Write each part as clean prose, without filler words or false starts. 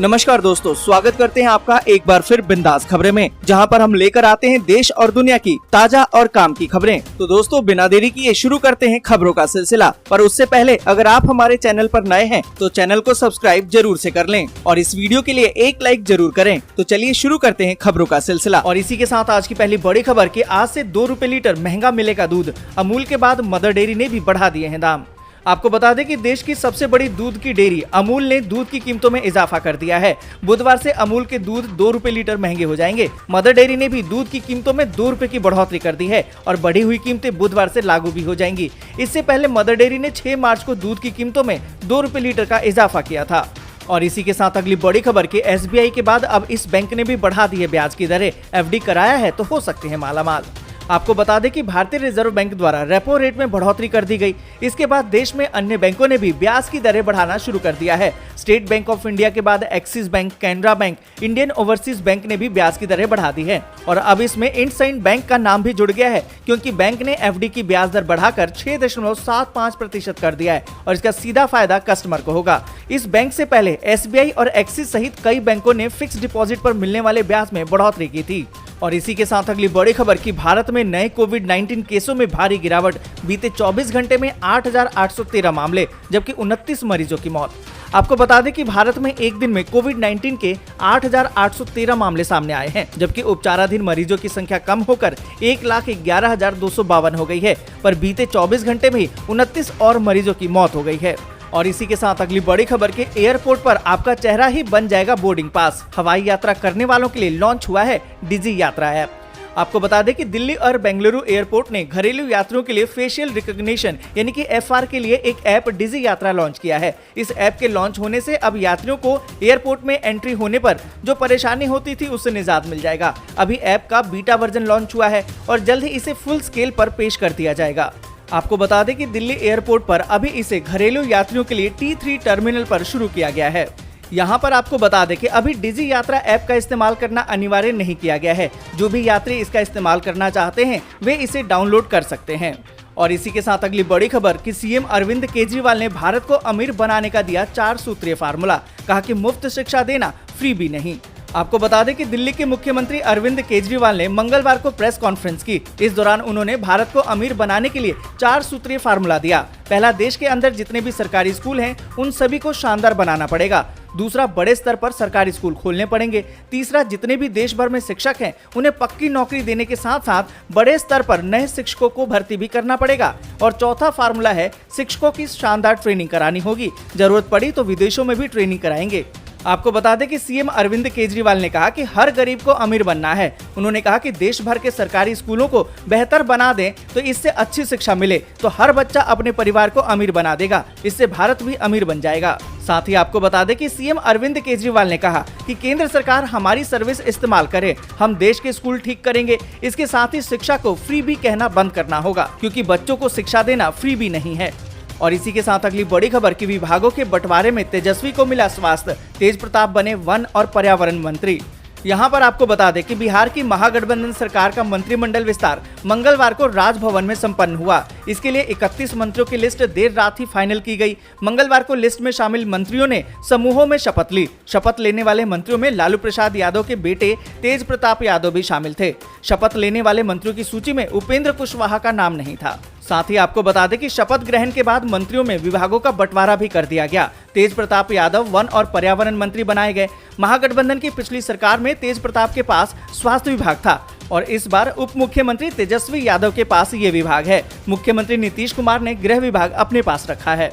नमस्कार दोस्तों, स्वागत करते हैं आपका एक बार फिर बिंदास खबरें में, जहां पर हम लेकर आते हैं देश और दुनिया की ताजा और काम की खबरें। तो दोस्तों, बिना देरी किए शुरू करते हैं खबरों का सिलसिला। पर उससे पहले अगर आप हमारे चैनल पर नए हैं तो चैनल को सब्सक्राइब जरूर से कर लें और इस वीडियो के लिए एक लाइक जरूर करें। तो चलिए शुरू करते हैं खबरों का सिलसिला। और इसी के साथ आज की पहली बड़ी खबर कि आज से 2 रुपए लीटर महंगा मिलेगा दूध। अमूल के बाद मदर डेयरी ने भी बढ़ा दिए हैं दाम। आपको बता दें कि देश की सबसे बड़ी दूध की डेयरी अमूल ने दूध की कीमतों में इजाफा कर दिया है। बुधवार से अमूल के दूध 2 रुपए लीटर महंगे हो जाएंगे। मदर डेयरी ने भी दूध की कीमतों में 2 रुपए की बढ़ोतरी कर दी है और बढ़ी हुई कीमतें बुधवार से लागू भी हो जाएंगी। इससे पहले मदर डेयरी ने 6 मार्च को दूध की कीमतों में 2 रुपए लीटर का इजाफा किया था। और इसी के साथ अगली बड़ी खबर कि एसबीआई के बाद अब इस बैंक ने भी बढ़ा दी है ब्याज की दरें। एफडी कराया है तो हो सकते हैं मालामाल। आपको बता दें कि भारतीय रिजर्व बैंक द्वारा रेपो रेट में बढ़ोतरी कर दी गई। इसके बाद देश में अन्य बैंकों ने भी ब्याज की दरें बढ़ाना शुरू कर दिया है। स्टेट बैंक ऑफ इंडिया के बाद axis bank, Canara bank, Indian overseas bank ने भी ब्याज की दरें बढ़ा दी है। और अब इसमें इंडसइंड बैंक का नाम भी जुड़ गया है, क्योंकि बैंक ने एफडी की ब्याज दर बढ़ाकर 6.75% कर दिया है और इसका सीधा फायदा कस्टमर को होगा। इस बैंक से पहले एसबीआई और एक्सिस सहित कई बैंकों ने फिक्स डिपॉजिट पर मिलने वाले ब्याज में बढ़ोतरी की थी। और इसी के साथ अगली बड़ी खबर कि भारत में नए कोविड-19 केसों में भारी गिरावट। बीते 24 घंटे में 8,813 मामले, जबकि 29 मरीजों की मौत। आपको बता दें कि भारत में एक दिन में कोविड-19 के 8,813 मामले सामने आए हैं, जबकि उपचाराधीन मरीजों की संख्या कम होकर 1,11,252 हो गई है। पर बीते 24 घंटे में ही 29 और मरीजों की मौत हो गई है। और इसी के साथ अगली बड़ी खबर के एयरपोर्ट पर आपका चेहरा ही बन जाएगा बोर्डिंग पास। हवाई यात्रा करने वालों के लिए लॉन्च हुआ है डिजी यात्रा ऐप। आपको बता दें कि दिल्ली और बेंगलुरु एयरपोर्ट ने घरेलू यात्रियों के लिए फेशियल रिकॉग्निशन यानी कि एफआर के लिए एक ऐप डिजी यात्रा लॉन्च किया है। इस ऐप के लॉन्च होने से अब यात्रियों को एयरपोर्ट में एंट्री होने पर जो परेशानी होती थी उससे निजात मिल जाएगा। अभी ऐप का बीटा वर्जन लॉन्च हुआ है और जल्द ही इसे फुल स्केल पर पेश कर दिया जाएगा। आपको बता दें कि दिल्ली एयरपोर्ट पर अभी इसे घरेलू यात्रियों के लिए T3 टर्मिनल पर शुरू किया गया है। यहाँ पर आपको बता दें कि अभी डिजी यात्रा ऐप का इस्तेमाल करना अनिवार्य नहीं किया गया है। जो भी यात्री इसका इस्तेमाल करना चाहते हैं वे इसे डाउनलोड कर सकते हैं। और इसी के साथ अगली बड़ी खबर कि सीएम अरविंद केजरीवाल ने भारत को अमीर बनाने का दिया 4 सूत्रीय फार्मूला। कहा कि मुफ्त शिक्षा देना, फ्री भी नहीं। आपको बता दें कि दिल्ली के मुख्यमंत्री अरविंद केजरीवाल ने मंगलवार को प्रेस कॉन्फ्रेंस की। इस दौरान उन्होंने भारत को अमीर बनाने के लिए 4 सूत्रीय फार्मूला दिया। पहला, देश के अंदर जितने भी सरकारी स्कूल हैं उन सभी को शानदार बनाना पड़ेगा। दूसरा, बड़े स्तर पर सरकारी स्कूल खोलने पड़ेंगे। तीसरा, जितने भी देश भर में शिक्षक हैं उन्हें पक्की नौकरी देने के साथ साथ बड़े स्तर पर नए शिक्षकों को भर्ती भी करना पड़ेगा। और चौथा फार्मूला है, शिक्षकों की शानदार ट्रेनिंग करानी होगी। जरूरत पड़ी तो विदेशों में भी ट्रेनिंग कराएंगे। आपको बता दें कि सीएम अरविंद केजरीवाल ने कहा कि हर गरीब को अमीर बनना है। उन्होंने कहा कि देश भर के सरकारी स्कूलों को बेहतर बना दें तो इससे अच्छी शिक्षा मिले तो हर बच्चा अपने परिवार को अमीर बना देगा। इससे भारत भी अमीर बन जाएगा। साथ ही आपको बता दें कि सीएम अरविंद केजरीवाल ने कहा कि केंद्र सरकार हमारी सर्विस इस्तेमाल करे, हम देश के स्कूल ठीक करेंगे। इसके साथ ही शिक्षा को फ्री भी कहना बंद करना होगा, क्योंकि बच्चों को शिक्षा देना फ्री भी नहीं है। और इसी के साथ अगली बड़ी खबर कि विभागों के बंटवारे में तेजस्वी को मिला स्वास्थ्य, तेज प्रताप बने वन और पर्यावरण मंत्री। यहाँ पर आपको बता दें कि बिहार की महागठबंधन सरकार का मंत्रिमंडल विस्तार मंगलवार को राजभवन में संपन्न हुआ। इसके लिए 31 मंत्रियों की लिस्ट देर रात ही फाइनल की गई। मंगलवार को लिस्ट में शामिल मंत्रियों ने समूहों में शपथ ली। शपथ लेने वाले मंत्रियों में लालू प्रसाद यादव के बेटे तेज प्रताप यादव भी शामिल थे। शपथ लेने वाले मंत्रियों की सूची में उपेंद्र कुशवाहा का नाम नहीं था। साथ ही आपको बता दें कि शपथ ग्रहण के बाद मंत्रियों में विभागों का बंटवारा भी कर दिया गया। तेज प्रताप यादव वन और पर्यावरण मंत्री बनाए गए। महागठबंधन की पिछली सरकार में तेज प्रताप के पास स्वास्थ्य विभाग था और इस बार उप मुख्यमंत्री तेजस्वी यादव के पास ये विभाग है। मुख्यमंत्री नीतीश कुमार ने गृह विभाग अपने पास रखा है।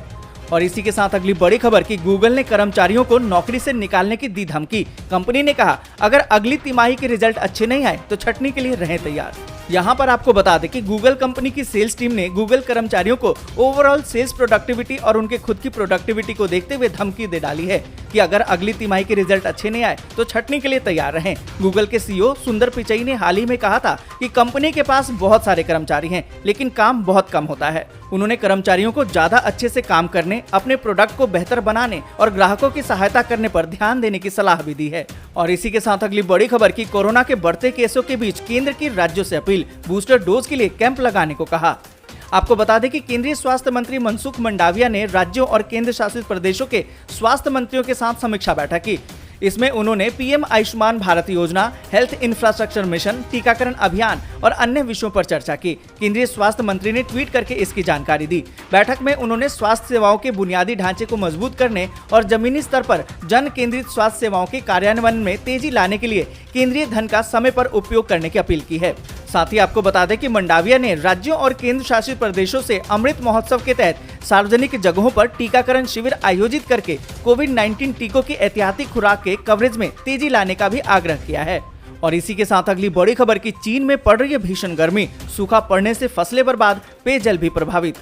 और इसी के साथ अगली बड़ी खबर कि गूगल ने कर्मचारियों को नौकरी से निकालने की दी धमकी। कंपनी ने कहा अगर अगली तिमाही के रिजल्ट अच्छे नहीं आए तो छटनी के लिए रहें तैयार। यहाँ पर आपको बता दें कि गूगल कंपनी की सेल्स टीम ने गूगल कर्मचारियों को ओवरऑल सेल्स प्रोडक्टिविटी और उनके खुद की प्रोडक्टिविटी को देखते हुए धमकी दे डाली है कि अगर अगली तिमाही के रिजल्ट अच्छे नहीं आए तो छटनी के लिए तैयार रहें। गूगल के सीईओ सुंदर पिचई ने हाल ही में कहा था कि कंपनी के पास बहुत सारे कर्मचारी हैं, लेकिन काम बहुत कम होता है। उन्होंने कर्मचारियों को ज्यादा अच्छे से काम करने, अपने प्रोडक्ट को बेहतर बनाने और ग्राहकों की सहायता करने पर ध्यान देने की सलाह भी दी है। और इसी के साथ अगली बड़ी खबर की कोरोना के बढ़ते केसों के बीच केंद्र की राज्यों से अपील, बूस्टर डोज के लिए कैंप लगाने को कहा। आपको बता दें कि केंद्रीय स्वास्थ्य मंत्री मनसुख मंडाविया ने राज्यों और केंद्र शासित प्रदेशों के स्वास्थ्य मंत्रियों के साथ समीक्षा बैठक की। इसमें उन्होंने पीएम आयुष्मान भारत योजना, हेल्थ इंफ्रास्ट्रक्चर मिशन, टीकाकरण अभियान और अन्य विषयों पर चर्चा की। केंद्रीय स्वास्थ्य मंत्री ने ट्वीट करके इसकी जानकारी दी। बैठक में उन्होंने स्वास्थ्य सेवाओं के बुनियादी ढांचे को मजबूत करने और जमीनी स्तर पर जन केंद्रित स्वास्थ्य सेवाओं के कार्यान्वयन में तेजी लाने के लिए केंद्रीय धन का समय पर उपयोग करने की अपील की है। साथ ही आपको बता दें कि मंडाविया ने राज्यों और केंद्र शासित प्रदेशों से अमृत महोत्सव के तहत सार्वजनिक जगहों पर टीकाकरण शिविर आयोजित करके कोविड-19 टीकों की एहतियाती खुराक के कवरेज में तेजी लाने का भी आग्रह किया है। और इसी के साथ अगली बड़ी खबर की चीन में पड़ रही है भीषण गर्मी, सूखा पड़ने से फसलें बर्बाद, पेयजल भी प्रभावित।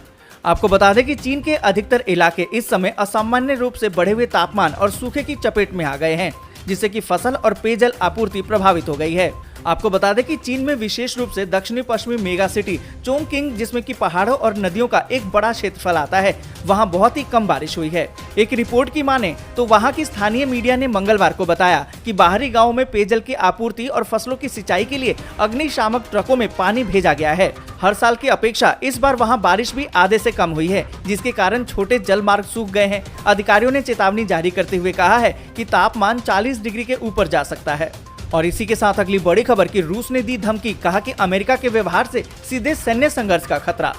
आपको बता दें कि चीन के अधिकतर इलाके इस समय असामान्य रूप से बढ़े हुए तापमान और सूखे की चपेट में आ गए हैं, जिससे कि फसल और पेयजल आपूर्ति प्रभावित हो गई है। आपको बता दें कि चीन में विशेष रूप से दक्षिणी पश्चिमी मेगा सिटी चोंगकिंग, जिसमें कि पहाड़ों और नदियों का एक बड़ा क्षेत्रफल आता है, वहां बहुत ही कम बारिश हुई है। एक रिपोर्ट की माने तो वहां की स्थानीय मीडिया ने मंगलवार को बताया कि बाहरी गांवों में पेयजल की आपूर्ति और फसलों की सिंचाई के लिए अग्निशामक ट्रकों में पानी भेजा गया है। हर साल की अपेक्षा इस बार वहां बारिश भी आधे से कम हुई है, जिसके कारण छोटे जल मार्ग सूख गए हैं। अधिकारियों ने चेतावनी जारी करते हुए कहा है कि तापमान 40 डिग्री के ऊपर जा सकता है। और इसी के साथ अगली बड़ी खबर की रूस ने दी धमकी, कहा कि अमेरिका के व्यवहार से सीधे सैन्य संघर्ष का खतरा।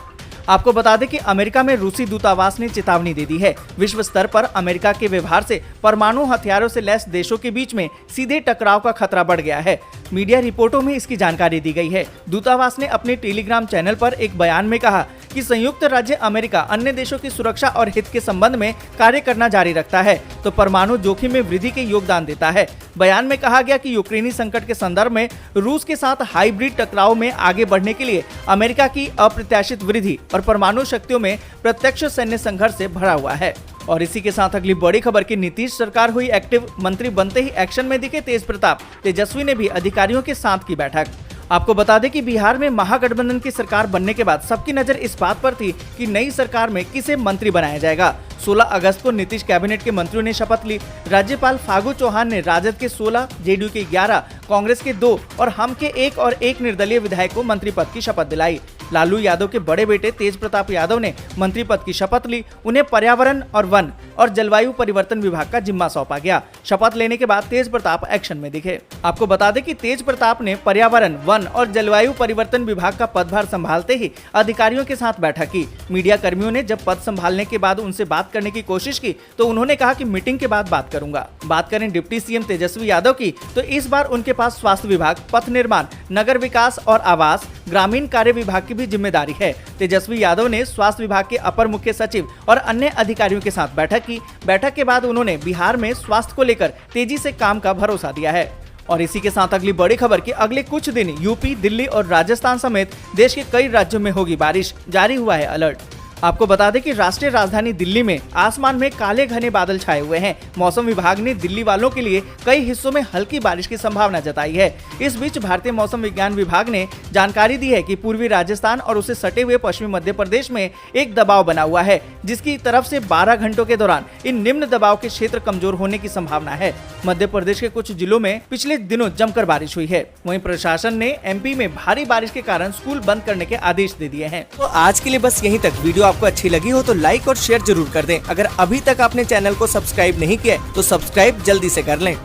आपको बता दें कि अमेरिका में रूसी दूतावास ने चेतावनी दे दी है। विश्व स्तर पर अमेरिका के व्यवहार से परमाणु हथियारों से लैस देशों के बीच में सीधे टकराव का खतरा बढ़ गया है। मीडिया रिपोर्टों में इसकी जानकारी दी गई है। दूतावास ने अपने टेलीग्राम चैनल पर एक बयान में कहा कि संयुक्त राज्य अमेरिका अन्य देशों की सुरक्षा और हित के संबंध में कार्य करना जारी रखता है तो परमाणु जोखिम में वृद्धि के योगदान देता है। बयान में कहा गया कि यूक्रेनी संकट के संदर्भ में रूस के साथ हाइब्रिड टकराव में आगे बढ़ने के लिए अमेरिका की अप्रत्याशित वृद्धि और परमाणु शक्तियों में प्रत्यक्ष सैन्य संघर्ष से भरा हुआ है। और इसी के साथ अगली बड़ी खबर की नीतीश सरकार हुई एक्टिव, मंत्री बनते ही एक्शन में दिखे तेज प्रताप। तेजस्वी ने भी अधिकारियों के साथ की बैठक। आपको बता दें कि बिहार में महागठबंधन की सरकार बनने के बाद सबकी नजर इस बात पर थी कि नई सरकार में किसे मंत्री बनाया जाएगा। 16 अगस्त को नीतीश कैबिनेट के मंत्रियों ने शपथ ली। राज्यपाल फागू चौहान ने राजद के 16, जेडीयू के 11, कांग्रेस के 2 और हम के 1 और 1 निर्दलीय विधायक को मंत्री पद की शपथ दिलाई। लालू यादव के बड़े बेटे तेज प्रताप यादव ने मंत्री पद की शपथ ली। उन्हें पर्यावरण और वन और जलवायु परिवर्तन विभाग का जिम्मा सौंपा गया। शपथ लेने के बाद तेज प्रताप एक्शन में दिखे। आपको बता दें कि तेज प्रताप ने पर्यावरण, वन और जलवायु परिवर्तन विभाग का पदभार संभालते ही अधिकारियों के साथ बैठक की। मीडिया कर्मियों ने जब पद संभालने के बाद उनसे बात करने की कोशिश की तो उन्होंने कहा कि मीटिंग के बाद बात करूंगा। बात करें डिप्टी सीएम तेजस्वी यादव की तो इस बार उनके पास स्वास्थ्य विभाग, पथ निर्माण, नगर विकास और आवास, ग्रामीण कार्य विभाग की भी जिम्मेदारी है। तेजस्वी यादव ने स्वास्थ्य विभाग के अपर मुख्य सचिव और अन्य अधिकारियों के साथ बैठक की। बैठक के बाद उन्होंने बिहार में स्वास्थ्य को लेकर तेजी से काम का भरोसा दिया है। और इसी के साथ अगली बड़ी खबर की अगले कुछ दिन यूपी, दिल्ली और राजस्थान समेत देश के कई राज्यों में होगी बारिश, जारी हुआ है अलर्ट। आपको बता दें कि राष्ट्रीय राजधानी दिल्ली में आसमान में काले घने बादल छाए हुए हैं। मौसम विभाग ने दिल्ली वालों के लिए कई हिस्सों में हल्की बारिश की संभावना जताई है। इस बीच भारतीय मौसम विज्ञान विभाग ने जानकारी दी है कि पूर्वी राजस्थान और उसे सटे हुए पश्चिमी मध्य प्रदेश में एक दबाव बना हुआ है, जिसकी तरफ से 12 घंटों के दौरान इन निम्न दबाव के क्षेत्र कमजोर होने की संभावना है। मध्य प्रदेश के कुछ जिलों में पिछले दिनों जमकर बारिश हुई है। वहीं प्रशासन ने एमपी में भारी बारिश के कारण स्कूल बंद करने के आदेश दे दिए हैं। तो आज के लिए बस यहीं तक। वीडियो आपको अच्छी लगी हो तो लाइक और शेयर जरूर कर दें। अगर अभी तक आपने चैनल को सब्सक्राइब नहीं किया तो सब्सक्राइब जल्दी से कर लें।